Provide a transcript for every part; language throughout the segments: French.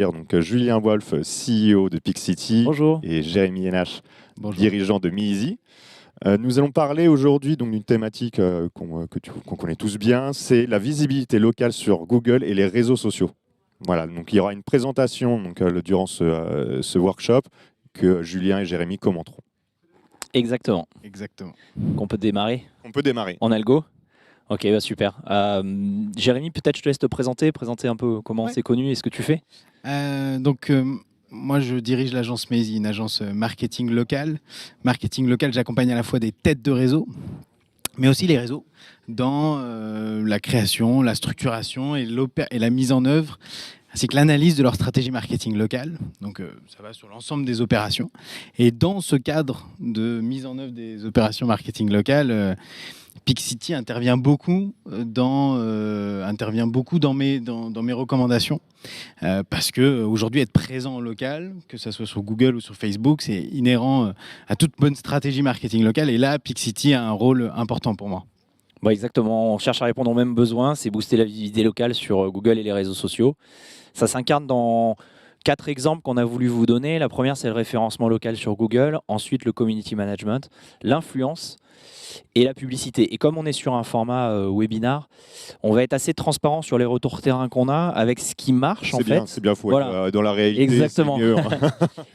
Donc, Julien Wolf, CEO de Pixity, Bonjour. et Jérémy Henache, Bonjour. dirigeant de MeEasy. Nous allons parler aujourd'hui d'une thématique qu'on connaît tous bien, c'est la visibilité locale sur Google et les réseaux sociaux. Voilà, donc il y aura une présentation durant ce workshop que Julien et Jérémy commenteront. Exactement. Exactement. On peut démarrer. On peut démarrer. On a le go. Ok, bah super. Jérémy, peut-être je te laisse te présenter un peu comment c'est connu et ce que tu fais. Moi, je dirige l'agence MeEasy, une agence marketing local. Marketing local, j'accompagne à la fois des têtes de réseau, mais aussi les réseaux dans la création, la structuration et la mise en œuvre, ainsi que l'analyse de leur stratégie marketing locale. Donc, ça va sur l'ensemble des opérations. Et dans ce cadre de mise en œuvre des opérations marketing locales, Pixity intervient beaucoup dans mes recommandations parce que aujourd'hui être présent en local, que ce soit sur Google ou sur Facebook, c'est inhérent à toute bonne stratégie marketing locale. Et là, Pixity a un rôle important pour moi. Bah exactement, on cherche à répondre aux mêmes besoins, c'est booster la visibilité locale sur Google et les réseaux sociaux. Ça s'incarne dans 4 exemples qu'on a voulu vous donner. La première, c'est le référencement local sur Google. Ensuite, le community management, l'influence et la publicité. Et comme on est sur un format webinar, on va être assez transparent sur les retours terrain qu'on a avec ce qui marche en fait. C'est bien, faut voilà. être dans la réalité. Exactement. C'est mieux.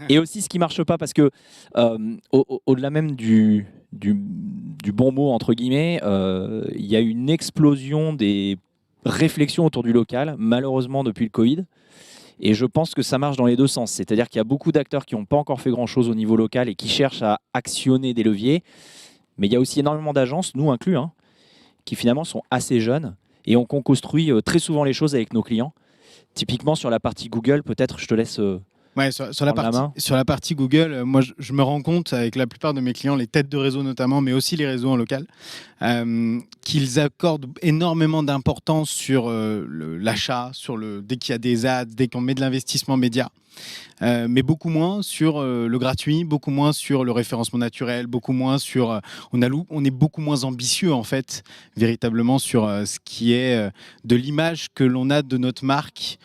Et aussi ce qui marche pas, parce que au-delà même du bon mot entre guillemets, il y a une explosion des réflexions autour du local, malheureusement depuis le Covid. Et je pense que ça marche dans les deux sens. C'est-à-dire qu'il y a beaucoup d'acteurs qui n'ont pas encore fait grand-chose au niveau local et qui cherchent à actionner des leviers. Mais il y a aussi énormément d'agences, nous inclus, qui finalement sont assez jeunes et on construit très souvent les choses avec nos clients. Typiquement sur la partie Google, peut-être je te laisse sur la partie Google, moi je me rends compte avec la plupart de mes clients, les têtes de réseau notamment, mais aussi les réseaux en local, qu'ils accordent énormément d'importance sur l'achat, dès qu'il y a des ads, dès qu'on met de l'investissement média. Mais beaucoup moins sur le gratuit, beaucoup moins sur le référencement naturel, beaucoup moins sur... on est beaucoup moins ambitieux en fait, véritablement sur ce qui est de l'image que l'on a de notre marque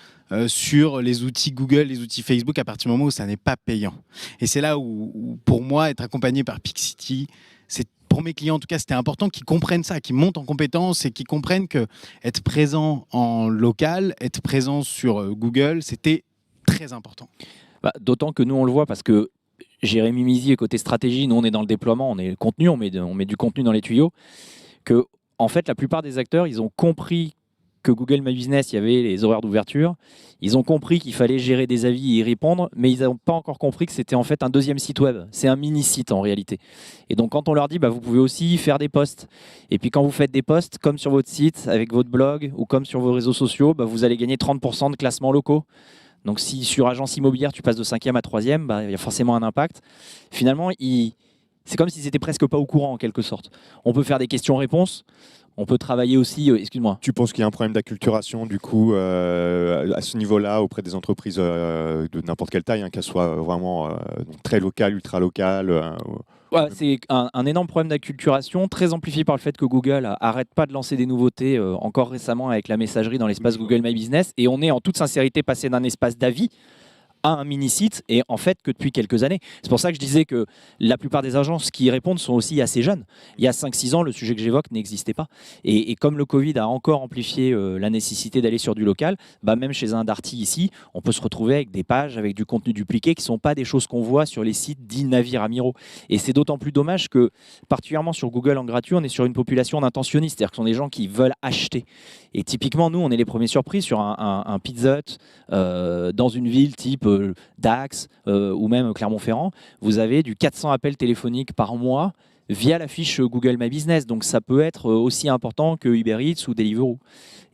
sur les outils Google, les outils Facebook, à partir du moment où ça n'est pas payant. Et c'est là où pour moi, être accompagné par Pixity, pour mes clients en tout cas, c'était important qu'ils comprennent ça, qu'ils montent en compétences et qu'ils comprennent que être présent en local, être présent sur Google, c'était très important. Bah, d'autant que nous, on le voit parce que Jérémy MeEasy est côté stratégie, nous, on est dans le déploiement, on est le contenu, on met du contenu dans les tuyaux, que en fait, la plupart des acteurs, ils ont compris que Google My Business, il y avait les horaires d'ouverture. Ils ont compris qu'il fallait gérer des avis et y répondre, mais ils n'ont pas encore compris que c'était en fait un deuxième site web. C'est un mini-site en réalité. Et donc quand on leur dit, bah, vous pouvez aussi faire des posts. Et puis quand vous faites des posts, comme sur votre site, avec votre blog, ou comme sur vos réseaux sociaux, bah, vous allez gagner 30% de classements locaux. Donc si sur agence immobilière, tu passes de 5e à 3e, bah, il y a forcément un impact. Finalement, c'est comme s'ils n'étaient presque pas au courant en quelque sorte. On peut faire des questions-réponses. On peut travailler aussi, excuse-moi. Tu penses qu'il y a un problème d'acculturation du coup à ce niveau-là auprès des entreprises de n'importe quelle taille, qu'elles soient vraiment très locales, ultra locales Ouais, c'est un énorme problème d'acculturation, très amplifié par le fait que Google arrête pas de lancer des nouveautés, encore récemment avec la messagerie dans l'espace Google My Business. Et on est en toute sincérité passé d'un espace d'avis à un mini-site, et en fait que depuis quelques années. C'est pour ça que je disais que la plupart des agences qui y répondent sont aussi assez jeunes. Il y a 5-6 ans, le sujet que j'évoque n'existait pas. Et comme le Covid a encore amplifié la nécessité d'aller sur du local, bah même chez un Darty ici, on peut se retrouver avec des pages, avec du contenu dupliqué qui ne sont pas des choses qu'on voit sur les sites dits navires amiraux. Et c'est d'autant plus dommage que, particulièrement sur Google en gratuit, on est sur une population d'intentionnistes, c'est-à-dire que ce sont des gens qui veulent acheter. Et typiquement, nous, on est les premiers surpris sur un Pizza Hut dans une ville type Dax ou même Clermont-Ferrand. Vous avez du 400 appels téléphoniques par mois via la fiche Google My Business. Donc ça peut être aussi important que Uber Eats ou Deliveroo.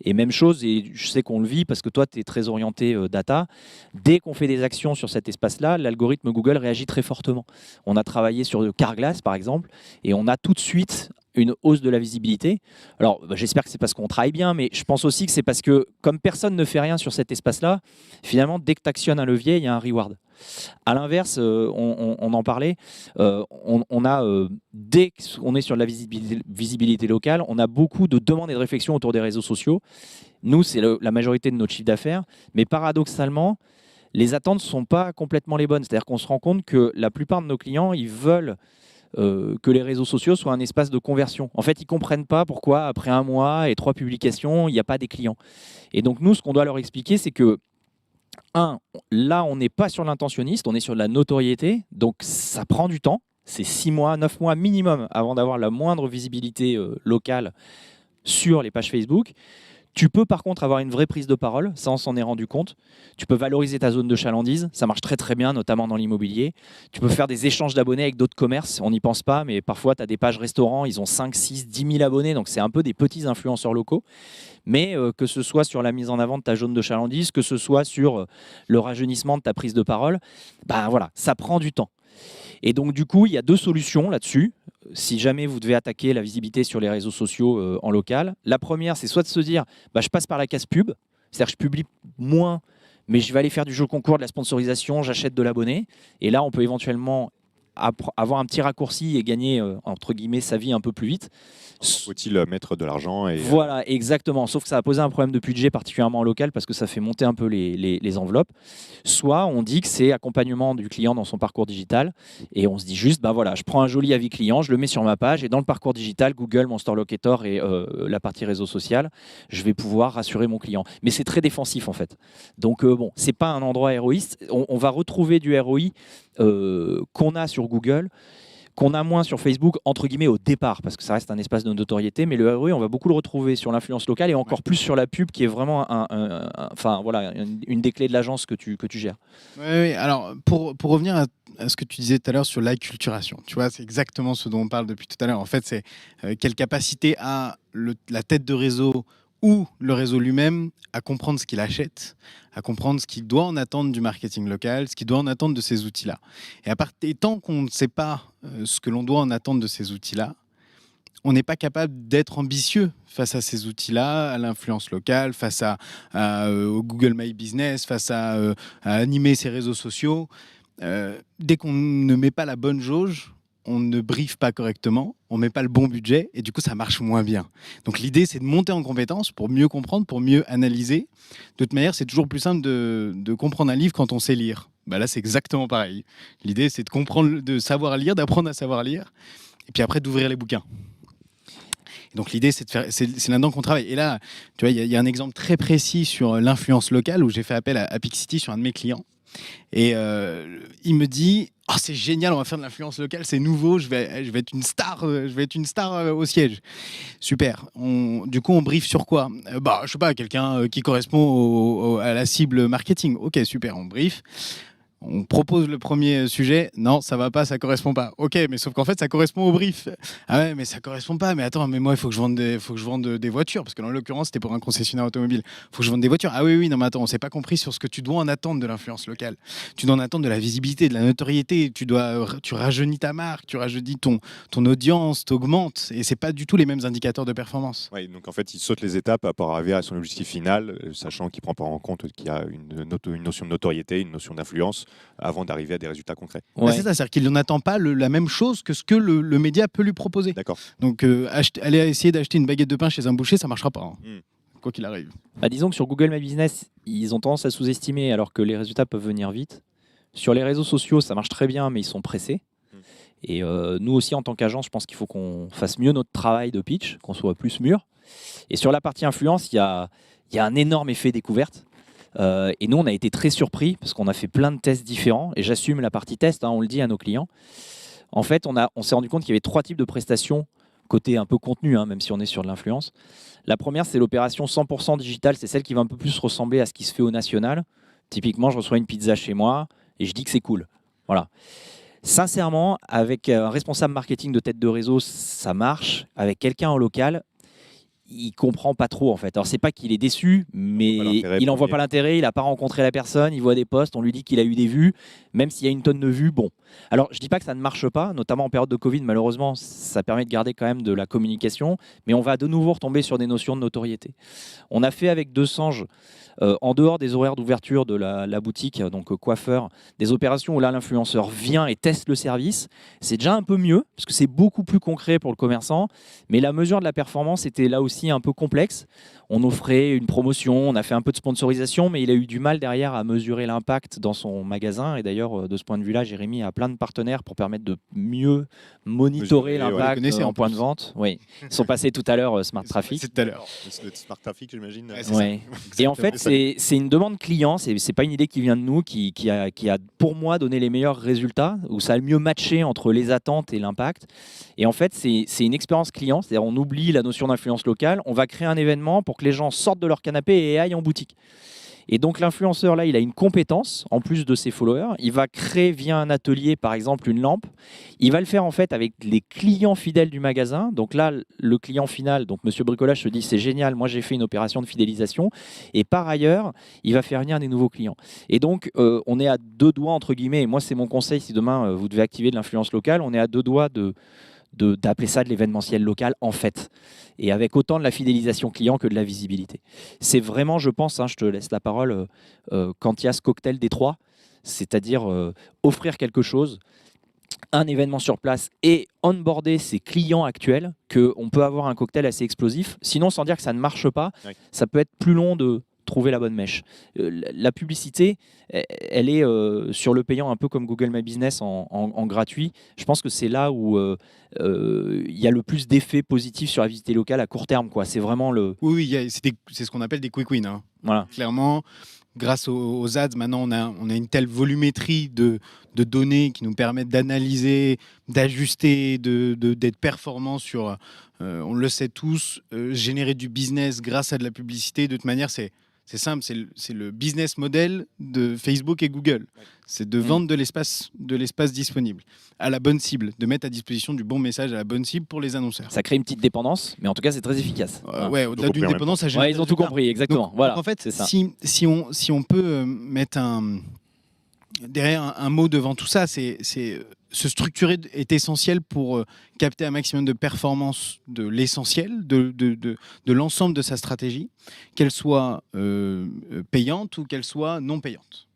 Et même chose, et je sais qu'on le vit parce que toi, tu es très orienté data. Dès qu'on fait des actions sur cet espace-là, l'algorithme Google réagit très fortement. On a travaillé sur Carglass, par exemple, et on a tout de suite une hausse de la visibilité. Alors, j'espère que c'est parce qu'on travaille bien, mais je pense aussi que c'est parce que, comme personne ne fait rien sur cet espace-là, finalement, dès que tu actionnes un levier, il y a un reward. À l'inverse, on en parlait, dès qu'on est sur la visibilité locale, on a beaucoup de demandes et de réflexions autour des réseaux sociaux. Nous, c'est la majorité de notre chiffre d'affaires, mais paradoxalement, les attentes ne sont pas complètement les bonnes. C'est-à-dire qu'on se rend compte que la plupart de nos clients, ils veulent que les réseaux sociaux soient un espace de conversion. En fait, ils ne comprennent pas pourquoi, après 1 mois et 3 publications, il n'y a pas des clients. Et donc, nous, ce qu'on doit leur expliquer, c'est que, là, on n'est pas sur l'intentionniste, on est sur de la notoriété, donc ça prend du temps. C'est 6 mois, 9 mois minimum avant d'avoir la moindre visibilité locale sur les pages Facebook. Tu peux par contre avoir une vraie prise de parole, ça on s'en est rendu compte. Tu peux valoriser ta zone de chalandise, ça marche très très bien, notamment dans l'immobilier. Tu peux faire des échanges d'abonnés avec d'autres commerces, on n'y pense pas, mais parfois tu as des pages restaurants, ils ont 5, 6, 10 000 abonnés, donc c'est un peu des petits influenceurs locaux. Mais que ce soit sur la mise en avant de ta zone de chalandise, que ce soit sur le rajeunissement de ta prise de parole, voilà, ça prend du temps. Et donc du coup, il y a 2 solutions là-dessus. Si jamais vous devez attaquer la visibilité sur les réseaux sociaux en local, la première, c'est soit de se dire je passe par la case pub, c'est-à-dire que je publie moins, mais je vais aller faire du jeu concours, de la sponsorisation, j'achète de l'abonné. Et là, on peut éventuellement avoir un petit raccourci et gagner, entre guillemets, sa vie un peu plus vite. Faut-il mettre de l'argent Voilà, exactement. Sauf que ça va poser un problème de budget, particulièrement en local, parce que ça fait monter un peu les enveloppes. Soit on dit que c'est accompagnement du client dans son parcours digital, et on se dit juste, voilà, je prends un joli avis client, je le mets sur ma page, et dans le parcours digital, Google, mon Store Locator et la partie réseau social, je vais pouvoir rassurer mon client. Mais c'est très défensif, en fait. Donc, c'est pas un endroit héroïste. On va retrouver du ROI qu'on a sur Google, qu'on a moins sur Facebook, entre guillemets, au départ, parce que ça reste un espace de notoriété, mais le ROI, on va beaucoup le retrouver sur l'influence locale et encore plus sur la pub, qui est vraiment une des clés de l'agence que tu gères. Oui, alors pour revenir à ce que tu disais tout à l'heure sur l'acculturation, tu vois, c'est exactement ce dont on parle depuis tout à l'heure. En fait, c'est quelle capacité a la tête de réseau ou le réseau lui-même à comprendre ce qu'il achète, à comprendre ce qu'il doit en attendre du marketing local, ce qu'il doit en attendre de ces outils-là. Et tant qu'on ne sait pas ce que l'on doit en attendre de ces outils-là, on n'est pas capable d'être ambitieux face à ces outils-là, à l'influence locale, face au Google My Business, face à animer ses réseaux sociaux. Dès qu'on ne met pas la bonne jauge, on ne briefe pas correctement, on ne met pas le bon budget et du coup, ça marche moins bien. Donc l'idée, c'est de monter en compétence pour mieux comprendre, pour mieux analyser. De toute manière, c'est toujours plus simple de comprendre un livre quand on sait lire. Là, c'est exactement pareil. L'idée, c'est de comprendre, de savoir lire, d'apprendre à savoir lire et puis après, d'ouvrir les bouquins. Et donc l'idée, c'est là-dedans qu'on travaille. Et là, tu vois, il y a un exemple très précis sur l'influence locale où j'ai fait appel à Pixity sur un de mes clients. Et il me dit c'est génial, on va faire de l'influence locale, c'est nouveau, je vais être une star, au siège. Super. Du coup, on brief sur quoi? Je sais pas, quelqu'un qui correspond à la cible marketing. Ok, super, on brief. On propose le premier sujet. Non, ça va pas, ça correspond pas. Ok, mais sauf qu'en fait, ça correspond au brief. Ah ouais, mais ça correspond pas. Mais attends, mais moi, il faut que je vende des voitures. Parce que dans l'occurrence, c'était pour un concessionnaire automobile. Il faut que je vende des voitures. Ah oui, non, mais attends, on s'est pas compris sur ce que tu dois en attendre de l'influence locale. Tu dois en attendre de la visibilité, de la notoriété. Tu rajeunis ta marque, tu rajeunis ton audience, t'augmentes. Et c'est pas du tout les mêmes indicateurs de performance. Oui, donc en fait, il saute les étapes pour arriver à son objectif final, sachant qu'il prend pas en compte qu'il y a une notion de notoriété, une notion d'influence, avant d'arriver à des résultats concrets. Ouais. C'est ça, c'est-à-dire qu'il n'attend pas la même chose que ce que le média peut lui proposer. D'accord. Donc aller essayer d'acheter une baguette de pain chez un boucher, ça ne marchera pas, quoi qu'il arrive. Disons que sur Google My Business, ils ont tendance à sous-estimer alors que les résultats peuvent venir vite. Sur les réseaux sociaux, ça marche très bien, mais ils sont pressés. Et nous aussi, en tant qu'agence, je pense qu'il faut qu'on fasse mieux notre travail de pitch, qu'on soit plus mûr. Et sur la partie influence, il y a un énorme effet découverte. Et nous, on a été très surpris parce qu'on a fait plein de tests différents. Et j'assume la partie test, on le dit à nos clients. En fait, on s'est rendu compte qu'il y avait 3 types de prestations côté un peu contenu, même si on est sur de l'influence. La première, c'est l'opération 100% digitale. C'est celle qui va un peu plus ressembler à ce qui se fait au national. Typiquement, je reçois une pizza chez moi et je dis que c'est cool. Voilà. Sincèrement, avec un responsable marketing de tête de réseau, ça marche. Avec quelqu'un en local, il comprend pas trop en fait. Alors c'est pas qu'il est déçu, mais il n'en voit pas l'intérêt, il n'a pas rencontré la personne, il voit des posts, on lui dit qu'il a eu des vues, même s'il y a une tonne de vues, bon. Alors je dis pas que ça ne marche pas, notamment en période de Covid, malheureusement, ça permet de garder quand même de la communication, mais on va de nouveau retomber sur des notions de notoriété. On a fait avec Desange, en dehors des horaires d'ouverture de la boutique, donc coiffeur, des opérations où là l'influenceur vient et teste le service. C'est déjà un peu mieux, parce que c'est beaucoup plus concret pour le commerçant, mais la mesure de la performance était là aussi aussi un peu complexe. On offrait une promotion, on a fait un peu de sponsorisation, mais il a eu du mal derrière à mesurer l'impact dans son magasin. Et d'ailleurs, de ce point de vue-là, Jérémy a plein de partenaires pour permettre de mieux monitorer l'impact en point de vente. Oui. Ils sont passés tout à l'heure Smart Traffic. C'est tout à l'heure. Smart Traffic, j'imagine. Ouais. Et en fait, c'est une demande client. C'est pas une idée qui vient de nous, qui a pour moi donné les meilleurs résultats, où ça a le mieux matché entre les attentes et l'impact. Et en fait, c'est une expérience client. C'est-à-dire, on oublie la notion d'influence locale. On va créer un événement pour que les gens sortent de leur canapé et aillent en boutique. Et donc l'influenceur, là, il a une compétence, en plus de ses followers. Il va créer via un atelier, par exemple, une lampe. Il va le faire en fait avec les clients fidèles du magasin. Donc là, le client final, donc Monsieur Bricolage se dit, c'est génial, moi j'ai fait une opération de fidélisation. Et par ailleurs, il va faire venir des nouveaux clients. Et donc, on est à 2 doigts, entre guillemets, et moi c'est mon conseil, si demain vous devez activer de l'influence locale, on est à 2 doigts d'appeler ça de l'événementiel local en fait, et avec autant de la fidélisation client que de la visibilité. C'est vraiment, je pense, je te laisse la parole, quand il y a ce cocktail des 3, c'est-à-dire offrir quelque chose, un événement sur place et onboarder ses clients actuels, qu'on peut avoir un cocktail assez explosif. Sinon, sans dire que ça ne marche pas, ça peut être plus long de trouver la bonne mèche. La publicité, elle est sur le payant, un peu comme Google My Business en gratuit. Je pense que c'est là où il y a le plus d'effets positifs sur la visibilité locale à court terme, quoi. C'est vraiment le... Oui, c'est ce qu'on appelle des quick wins. Voilà. Clairement, grâce aux ads, maintenant, on a une telle volumétrie de données qui nous permettent d'analyser, d'ajuster, d'être performants sur, on le sait tous, générer du business grâce à de la publicité. De toute manière, c'est simple, c'est le business model de Facebook et Google. C'est de vendre de l'espace disponible à la bonne cible, de mettre à disposition du bon message à la bonne cible pour les annonceurs. Ça crée une petite dépendance, mais en tout cas, c'est très efficace. Au-delà d'une dépendance, ça génère. Ils ont tout compris, exactement. Donc, en fait, si on peut mettre derrière un mot devant tout ça, c'est se structurer est essentiel pour capter un maximum de performance de l'essentiel, de l'ensemble de sa stratégie, qu'elle soit payante ou qu'elle soit non payante.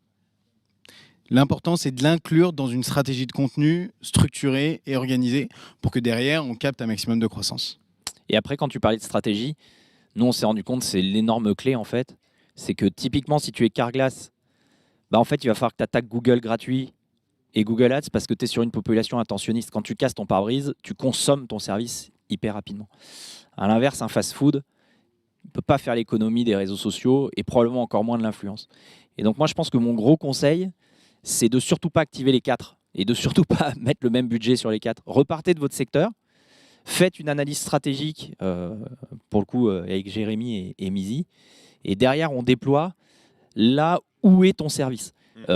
L'important, c'est de l'inclure dans une stratégie de contenu structurée et organisée pour que derrière, on capte un maximum de croissance. Et après, quand tu parlais de stratégie, nous, on s'est rendu compte, c'est l'énorme clé, en fait, c'est que typiquement, si tu es Carglass, en fait, il va falloir que tu attaques Google gratuit et Google Ads parce que tu es sur une population intentionniste. Quand tu casses ton pare-brise, tu consommes ton service hyper rapidement. À l'inverse, un fast-food ne peut pas faire l'économie des réseaux sociaux et probablement encore moins de l'influence. Et donc moi, je pense que mon gros conseil, c'est de surtout pas activer les 4 et de surtout pas mettre le même budget sur les 4. Repartez de votre secteur, faites une analyse stratégique, pour le coup, avec Jérémy et Mizi, et derrière, on déploie là où est ton service.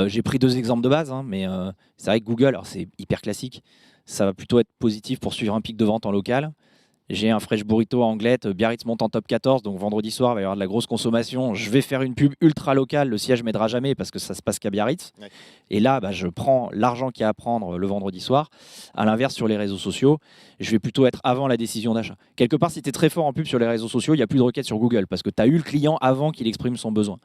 J'ai pris 2 exemples de base, mais c'est vrai que Google, alors c'est hyper classique, ça va plutôt être positif pour suivre un pic de vente en local. J'ai un fresh burrito à Anglette, Biarritz monte en top 14, donc vendredi soir, il va y avoir de la grosse consommation. Je vais faire une pub ultra locale, le siège ne m'aidera jamais parce que ça se passe qu'à Biarritz. Ouais. Et là, je prends l'argent qu'il y a à prendre le vendredi soir. À l'inverse, sur les réseaux sociaux, je vais plutôt être avant la décision d'achat. Quelque part, si tu es très fort en pub sur les réseaux sociaux, il n'y a plus de requêtes sur Google parce que tu as eu le client avant qu'il exprime son besoin.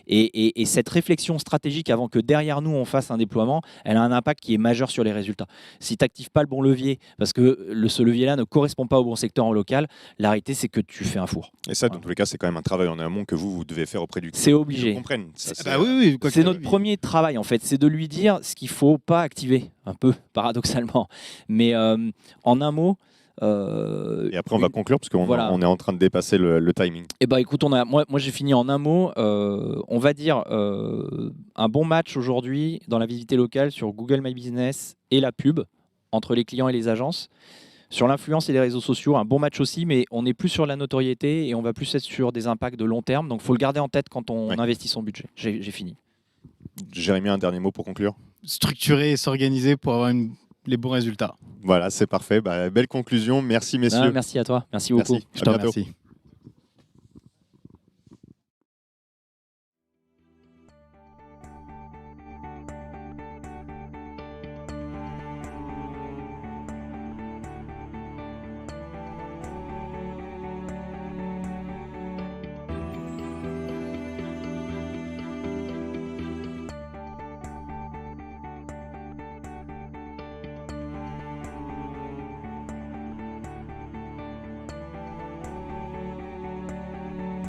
Et cette réflexion stratégique avant que derrière nous, on fasse un déploiement, elle a un impact qui est majeur sur les résultats. Si tu n'actives pas le bon levier, parce que ce levier-là ne correspond pas au bon secteur en local, la réalité, c'est que tu fais un four. Et ça, dans tous les cas, c'est quand même un travail en amont que vous devez faire auprès du client. C'est obligé. C'est notre premier travail, en fait. C'est de lui dire ce qu'il ne faut pas activer, un peu paradoxalement. Mais en un mot... et après, on va conclure parce qu'on on est en train de dépasser le timing. Eh ben, écoute, moi j'ai fini en un mot. On va dire un bon match aujourd'hui dans la visibilité locale sur Google My Business et la pub entre les clients et les agences. Sur l'influence et les réseaux sociaux, un bon match aussi, mais on n'est plus sur la notoriété et on va plus être sur des impacts de long terme. Donc, il faut le garder en tête quand on investit son budget. J'ai fini. Jérémy, un dernier mot pour conclure. Structurer et s'organiser pour avoir les bons résultats. Voilà, c'est parfait. Belle conclusion. Merci, messieurs. Merci à toi. Merci beaucoup. Je te remercie.